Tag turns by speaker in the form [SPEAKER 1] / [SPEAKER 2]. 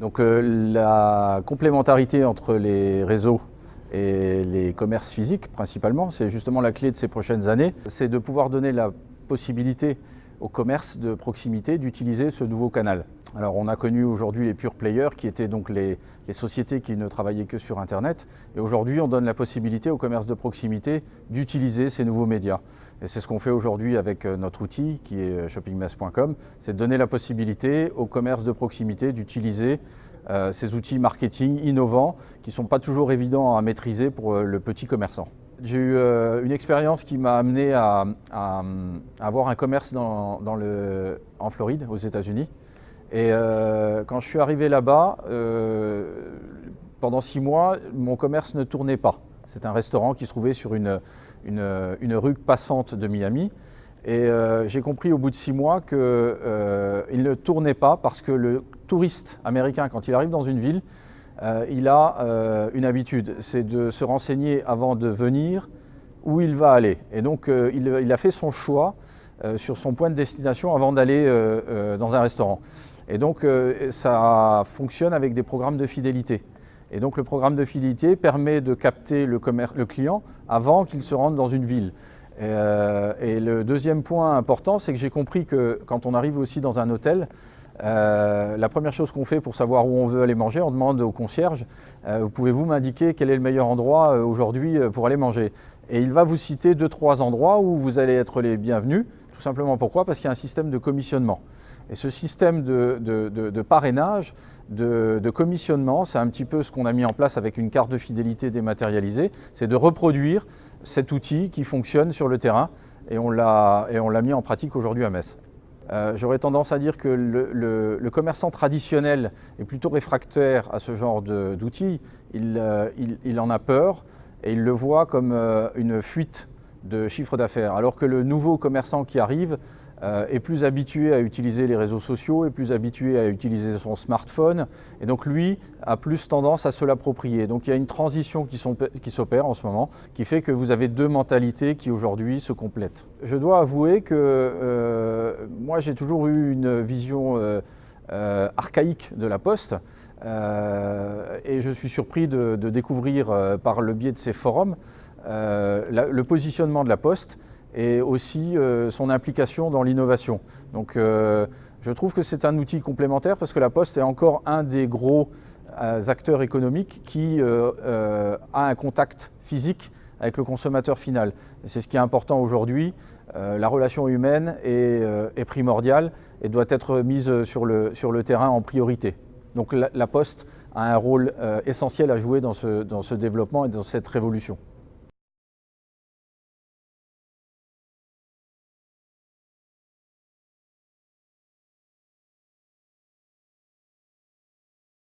[SPEAKER 1] Donc la complémentarité entre les réseaux et les commerces physiques principalement, c'est justement la clé de ces prochaines années, c'est de pouvoir donner la possibilité aux commerces de proximité d'utiliser ce nouveau canal. Alors on a connu aujourd'hui les pure players qui étaient donc les sociétés qui ne travaillaient que sur Internet, et aujourd'hui on donne la possibilité aux commerces de proximité d'utiliser ces nouveaux médias. Et c'est ce qu'on fait aujourd'hui avec notre outil qui est shoppingmess.com, c'est de donner la possibilité aux commerces de proximité d'utiliser ces outils marketing innovants qui ne sont pas toujours évidents à maîtriser pour le petit commerçant. J'ai eu une expérience qui m'a amené à avoir un commerce en Floride, aux États-Unis. Et quand je suis arrivé là-bas, pendant 6 mois, mon commerce ne tournait pas. C'est un restaurant qui se trouvait sur une rue passante de Miami. Et j'ai compris au bout de 6 mois qu'il ne tournait pas parce que le touriste américain, quand il arrive dans une ville, il a une habitude, c'est de se renseigner avant de venir où il va aller. Et donc il a fait son choix sur son point de destination avant d'aller dans un restaurant. Et donc ça fonctionne avec des programmes de fidélité. Et donc le programme de fidélité permet de capter le client avant qu'il se rende dans une ville. Et le deuxième point important, c'est que j'ai compris que quand on arrive aussi dans un hôtel, la première chose qu'on fait pour savoir où on veut aller manger, on demande au concierge pouvez-vous m'indiquer quel est le meilleur endroit aujourd'hui pour aller manger? Et il va vous citer 2-3 endroits où vous allez être les bienvenus. Tout simplement pourquoi? Parce qu'il y a un système de commissionnement. Et ce système de parrainage, de commissionnement, c'est un petit peu ce qu'on a mis en place avec une carte de fidélité dématérialisée, c'est de reproduire cet outil qui fonctionne sur le terrain, et on l'a mis en pratique aujourd'hui à Metz. J'aurais tendance à dire que le commerçant traditionnel est plutôt réfractaire à ce genre d'outils. Il en a peur et il le voit comme une fuite de chiffre d'affaires, alors que le nouveau commerçant qui arrive est plus habitué à utiliser les réseaux sociaux, est plus habitué à utiliser son smartphone, et donc lui a plus tendance à se l'approprier. Donc il y a une transition qui s'opère en ce moment, qui fait que vous avez 2 mentalités qui aujourd'hui se complètent. Je dois avouer que moi j'ai toujours eu une vision archaïque de la Poste, et je suis surpris de découvrir par le biais de ces forums le positionnement de la Poste et aussi son implication dans l'innovation. Donc je trouve que c'est un outil complémentaire parce que la Poste est encore un des gros acteurs économiques qui a un contact physique avec le consommateur final. Et c'est ce qui est important aujourd'hui. La relation humaine est primordiale et doit être mise sur le terrain en priorité. Donc la Poste a un rôle essentiel à jouer dans ce développement et dans cette révolution.